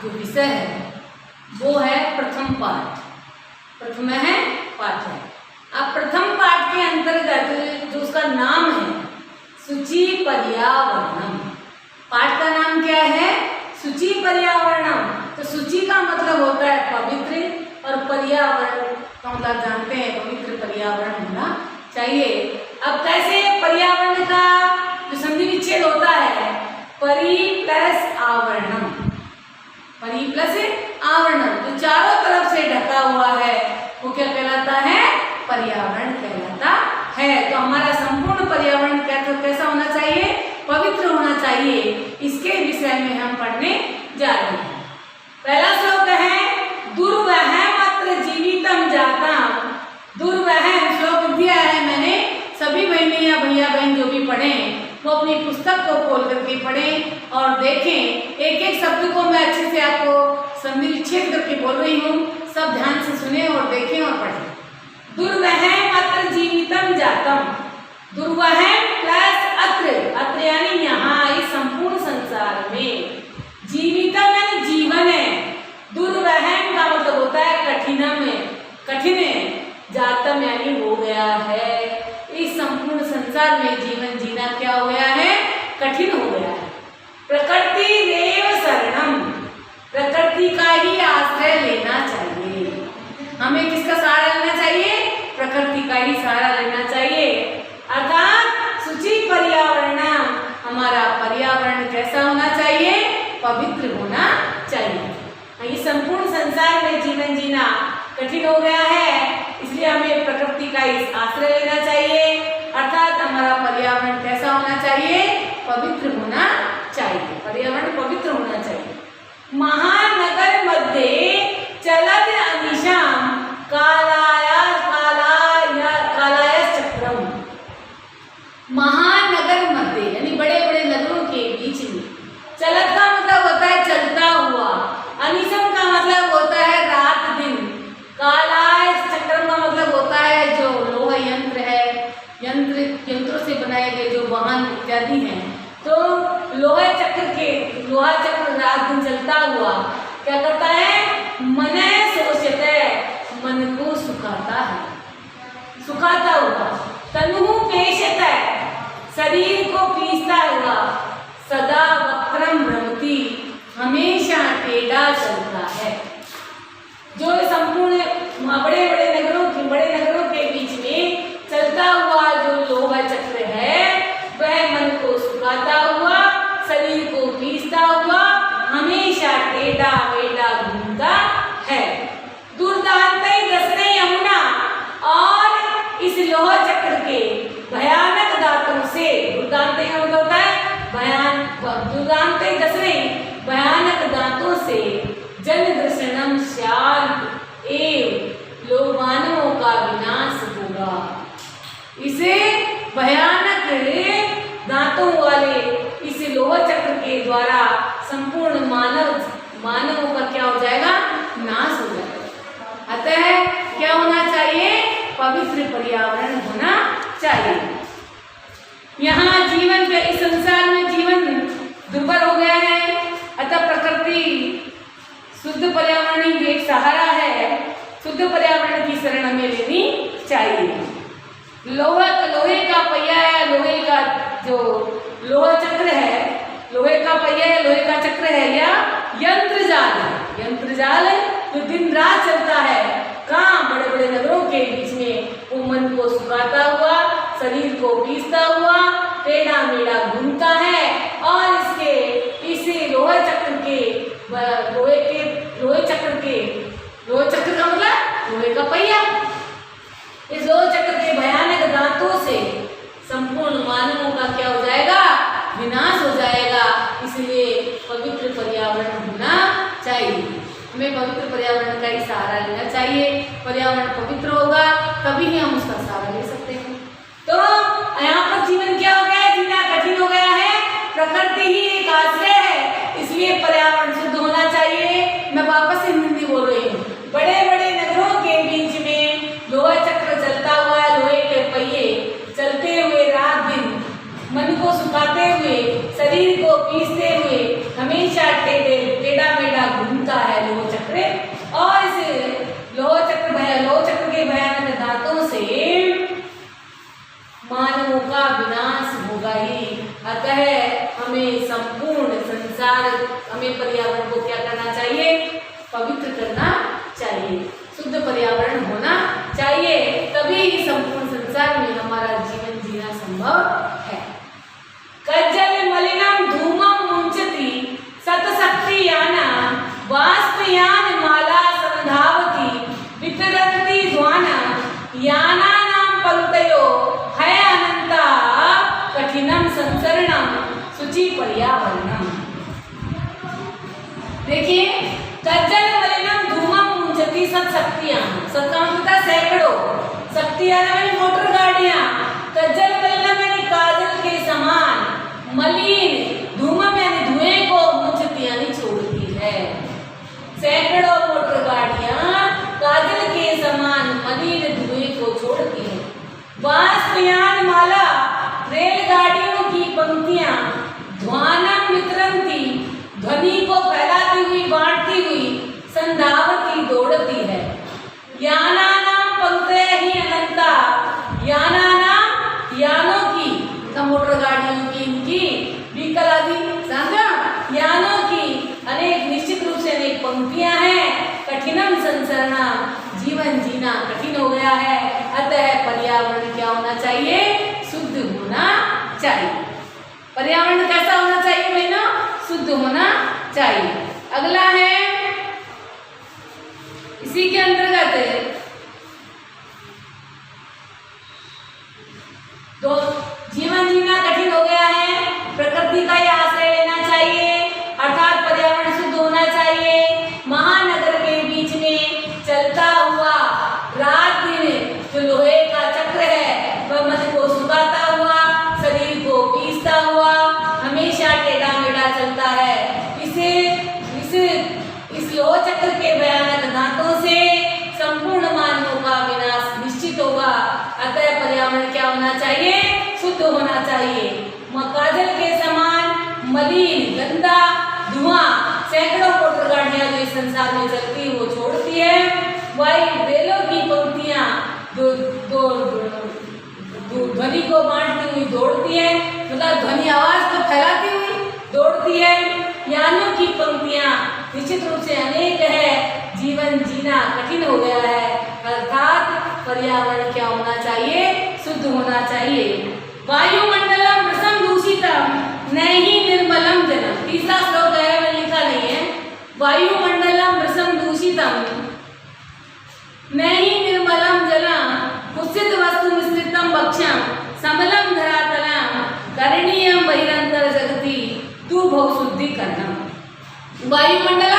जो विषय है वो है प्रथम पाठ। प्रथम है पाठ है। अब प्रथम पाठ के अंतर्गत जो उसका नाम है शुचि पर्यावरणम। पाठ का नाम क्या है? शुचि पर्यावरणम। तो शुचि का मतलब होता है पवित्र, और पर्यावरण का मतलब जानते हैं पवित्र पर्यावरण होना चाहिए। अब कैसे पर्यावरण का जो संधि विच्छेद होता है, परि प्लस आवरणम, परि प्लस आवरणम, जो चारों तरफ से ढका हुआ है वो क्या कहलाता है? पर्यावरण कहलाता है। तो हमारा संपूर्ण पर्यावरण कैसा होना चाहिए? पवित्र होना चाहिए। इसके विषय में हम पढ़ने जा रहे हैं। पहला श्लोक है दुर्वहमत्र जीवितम जातम। दुर्वहम श्लोक दिया है मैंने, सभी बहनें या भैया बहन जो भी पढ़ें वो अपनी पुस्तक को खोल करके पढ़ें और देखें। एक एक शब्द को मैं अच्छे से आपको संधि विच्छेद करके बोल रही हूँ, सब ध्यान से सुने और देखें और पढ़ें। दुर्वहम अत्र जीवितम जातम। दुर्वहम प्लस अत्र, अत्र यानी यहाँ इस संपूर्ण संसार में, जीवितम यानी जीवन है, दुर्वहम का मतलब होता है कठिनम, कठिन है, जातम यानी हो गया है। इस संपूर्ण संसार में जीवन जीना क्या हो गया है? कठिन हो गया है। प्रकृति रेव शरणम, प्रकृति का ही आश्रय लेना चाहिए। हमें किसका सहारा लेना चाहिए? प्रकृति का ही सहारा लेना चाहिए। अर्थात शुचि पर्यावरण, हमारा पर्यावरण कैसा होना चाहिए? पवित्र होना चाहिए। ये संपूर्ण संसार में जीवन जीना कठिन हो गया है, इसलिए हमें प्रकृति का इस आश्रय लेना चाहिए। अर्थात हमारा पर्यावरण कैसा होना चाहिए? पवित्र होना चाहिए। पर्यावरण पवित्र होना चाहिए। महानगर मध्ये चलद अनिशम कालाय चक्रम। महानगर मध्य यानी बड़े बड़े नगरों के बीच में, चलत का मतलब होता है चलता हुआ, अनिशम का मतलब होता है रात दिन, कालाय चक्रम का मतलब होता है जो लोह यंत्र है, यंत्रों से बनाए गए जो वाहन इत्यादि हैं। तो लोहा चक्र रात दिन चलता हुआ क्या करता है? मन शोषते, मन को सुखाता है, सुखाता हुआ। तनु पेशत, शरीर को पीसता हुआ। सदा वक्रम भ्रमति, हमेशा टेढ़ा चलता है। जो संपूर्ण बड़े बड़े नगरों के बीच में चलता हुआ जो लोहा चक्र है वह मन को सुखाता हुआ, शरीर को पीसता हुआ, हमेशा टेढ़ा मेढ़ा घूमता है। दुर्दांते दसने यमुना, और इस लोहा चक्र के भयानक दांतों से, दुर्दांते का मतलब होता है दुर्दांते दसने भयानक दांतों से, जन दर्शनम शांत एव लोग मानवों का विनाश होगा। इसे भयानक दांतों वाले इस लोह चक्र के द्वारा संपूर्ण मानवों का क्या हो जाएगा? नाश हो जाएगा। अतः क्या होना चाहिए? पवित्र पर्यावरण होना चाहिए। यहाँ जीवन के इस संसार में जीवन दुर्बल हो गया है, अतः प्रकृति शुद्ध पर्यावरण ही एक सहारा है। शुद्ध पर्यावरण की शरण हमें लेनी चाहिए। लोहे का पहिया है, लोहे का जो लोहा चक्र है, लोहे का पहिया है, लोहे का चक्र है, या यंत्र जाल है। यंत्र जाल जो दिन रात चलता है, कहाँ? बड़े बड़े नगरों के बीच में। वो मन को सुखाता हुआ, शरीर को पीसता हुआ, टेढ़ा मेढ़ा घूमता है, और इसे लोहे चक्र का मतलब लोहे का पहिया, इस लोहे चक्र के भयानक दांतों से संपूर्ण मानवों का क्या हो जाएगा? विनाश हो जाएगा। इसलिए पवित्र पर्यावरण होना चाहिए। हमें पवित्र पर्यावरण का ही सहारा लेना चाहिए। पर्यावरण पवित्र होगा तभी ही हम उसका सहारा ले सकते हैं। तो यहाँ पर जीवन क्या हो गया है? जीना कठिन हो गया है। प्रकृति ही एक आश्रय है, इसलिए पर्यावरण शुद्ध होना चाहिए। मैं वापस हिंदी बोल रही हूँ। बड़े बड़े नगरों के बीच में लोहा चक्र चलता हुआ, लोहे के पहिए चलते हुए रात दिन, मन को सुखाते हुए, शरीर को पीसते हुए, हमेशा टेढ़ा मेढ़ा घूमते हमें पर्यावरण को क्या करना चाहिए? पवित्र करना चाहिए, शुद्ध पर्यावरण होना चाहिए, तभी संपूर्ण संसार में हमारा जीवन जीना संभव है। कज्जल मलिनम धूमम मुंचति सतशक्ति याना वाष्पयान माला संधावती वितरन्ति ध्वाना याना नाम पलुतयो है अनंता कठिनम संसरणम शुचि पर्यावरणम। देखिए, कज्जल मलिनम धूमम मुंचति सतशक्तियां, सत का मतलब सैकड़ों, शक्तियां यानी मोटर गाड़ियां, कज्जल मलिनम यानी काजल के समान, मलिन धूमम यानी धुएं को, मुंचति यानी छोड़ती है। सैकड़ों मोटर गाड़ियां काजल के समान मलिन धुएं को छोड़ती है। वाष्पयान माला रेलगाड़ियों की पंक्तियां ध्वानम वितरन्ति ध्वनि को फैलाती हुई, बांटती हुई, संधावती दौड़ती है। याना नाम पंक्तयः ही अनंता, याना नाम यानों की, मोटर गाड़ियों की, इनकी व्हीकल आदि समझा, यानों की अनेक निश्चित रूप से अनेक पंक्तियां हैं। कठिनम संसरणा, जीवन जीना कठिन हो गया है, अतः पर्यावरण क्या होना चाहिए? शुद्ध होना चाहिए। पर्यावरण कैसा होना चाहिए बहनों? शुद्ध होना चाहिए। अगला है, इसी के अंतर्गत तो जीवन जीना कठिन हो गया है, प्रकृति का ही आश्रय लेना चाहिए, अर्थात पर्यावरण शुद्ध होना चाहिए। महानगर के बीच में चलता हुआ रात दिन जो लोहे का चक्र है, वह मन को सुखाता हुआ, शरीर को पीसता हुआ, हमेशा टेढ़ा मेढ़ा चलता है। इस लोह चक्र के भयानक दांतों से संपूर्ण मानवों का विनाश निश्चित होगा। अतः पर्यावरण क्या होना चाहिए? शुद्ध होना चाहिए। काजल के समान मलिन गंदा धुआं सैकड़ों मोटर गाड़ियां जो इस संसार में चलती है वो छोड़ती है। वही रेलों की पंक्तियां जो ध्वनि को बांटती हुई दौड़ती है, मतलब ध्वनि आवाज को फैलाती हुई दौड़ती है। यानों की पंक्तियां निश्चित रूप से अनेक है, जीवन जीना कठिन हो गया है, अर्थात पर्यावरण क्या होना चाहिए? शुद्ध होना चाहिए। वायुमंडलम वृषम दूषितम नैहि निर्मलम जलम, तीसरा श्लोक है, मैंने लिखा नहीं है। वायुमंडलम वृषम दूषितम नैहि निर्मलम जलम कुत्सित वस्तु मिश्रितम भक्ष्यम समलम धरातलम करणीयम बहिरंतर जगति तू भव शुद्धिकरणम। वायुमंडल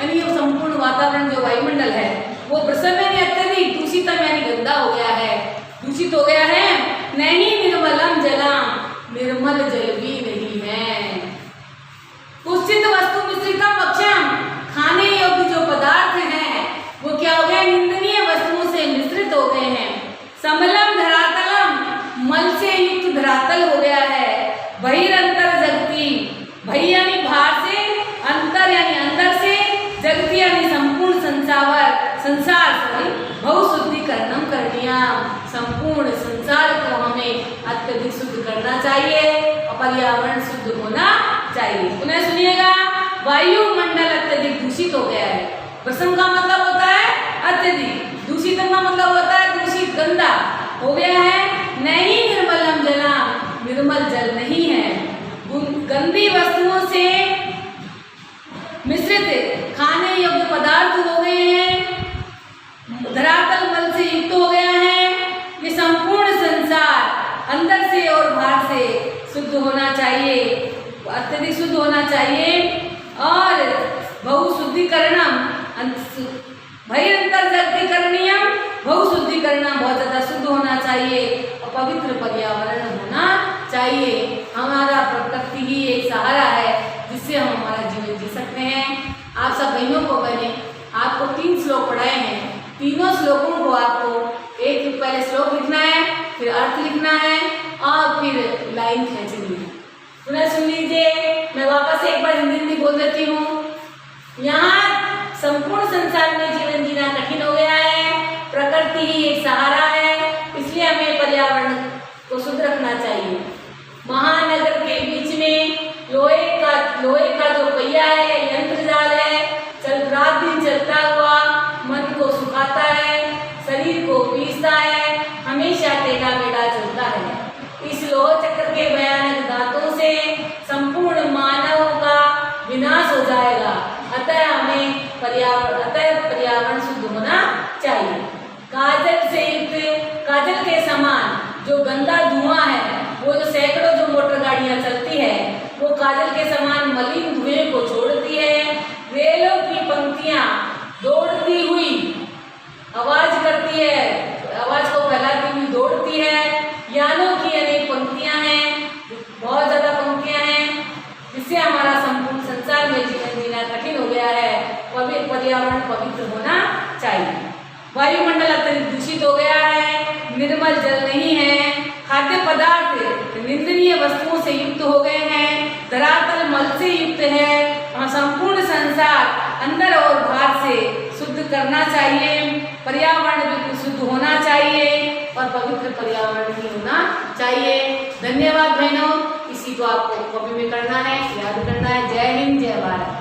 यानी ये संपूर्ण वातावरण जो वायुमंडल है वो वृषम यानी अत्यधिक, दूषितम यानी गंदा हो गया है, दूषित हो गया है। नहीं निर्मलम जलम, निर्मल जल भी नहीं है। कुत्सित वस्तु मिश्रितम भक्ष्यम, खाने योग्य जो पदार्थ हैं वो क्या हो गए? निंदनीय वस्तुओं से मिश्रित हो गए हैं। समलम धरातलम, मल से युक्त धरातल हो गया है। बहिरंतर जगति, बहि यानी बाहर से, अंतर यानी अंदर से, जगति यानी संपूर्ण संसार भव शुद्धिकरणम करणीयम, संपूर्ण संसार को हमें अत्यधिक शुद्ध करना चाहिए और पर्यावरण शुद्ध होना चाहिए। पुनः सुनिएगा, वायुमंडल अत्यधिक दूषित हो गया है। वृषम का मतलब होता है अत्यधिक, दूषित का मतलब होता है दूषित, गंदा हो गया है। नहीं निर्मलम जलम, निर्मल जल नहीं है, गंदी वस्तुओं से मिश्रित खाने योग्य पदार्थ हो गए हैं, धरातल मल से युक्त हो गया है। ये संपूर्ण संसार अंदर से और बाहर से शुद्ध होना चाहिए, अत्यधिक शुद्ध होना चाहिए। और बहु शुद्धिकरणम, भयंतर जगतिकरणीयम, बहु शुद्धिकरणम, बहुत ज्यादा शुद्ध होना चाहिए और पवित्र पर्यावरण होना चाहिए। हमारा प्रकृति ही एक सहारा है जिससे हम हमारा जीवन जी सकते हैं। आप सब बहनों को मैंने आपको 3 श्लोक पढ़ाए हैं, तीनों श्लोकों को आपको एक पहले श्लोक लिखना है, फिर अर्थ लिखना है और फिर लाइन खींचनी है। पुनः सुन लीजिए, मैं वापस एक बार हिंदी बोल देती हूँ। यहाँ संपूर्ण संसार में जीवन जीना कठिन हो गया है, प्रकृति ही एक सहारा है, इसलिए हमें पर्यावरण को शुद्ध रखना चाहिए। महानगर के बीच में लोहे का लोहे का जो पहिया है, यंत्र जाल है, रात दिन चलता हुआ मन को सुखाता है, शरीर को पीसता है, हमेशा टेढ़ा मेढ़ा चलता है। इस लोह चक्र के भयानक दांतों से संपूर्ण मानव का विनाश हो जाएगा। अतः हमें पर्यावरण शुद्ध होना चाहिए। काजल के समान जो गंदा धुआं है, वो जो सैकड़ों जो मोटर गाड़ियां चलती है, वो काजल के समान मलिन धुएं को छोड़ती है। रेलों की पंक्तियां दौड़ती हुई आवाज करती है, आवाज को फैलाती हुई दौड़ती है। यानों की अनेक पंक्तियां हैं, बहुत ज्यादा पंक्तियां हैं, जिससे हमारा संपूर्ण संसार में जीवन जीना कठिन हो गया है। पर्यावरण पवित्र होना चाहिए। वायुमंडल अत्यधिक दूषित हो गया है, निर्मल जल नहीं है, खाद्य पदार्थ निंदनीय वस्तुओं से युक्त हो गए हैं, धरातल मल से युक्त है। संपूर्ण संसार अंदर और बाहर से शुद्ध करना चाहिए। पर्यावरण बिल्कुल शुद्ध होना चाहिए और पवित्र पर्यावरण भी होना चाहिए। धन्यवाद बहनों। इसी को आपको कॉपी में करना है, याद करना है। जय हिंद, जय भारत।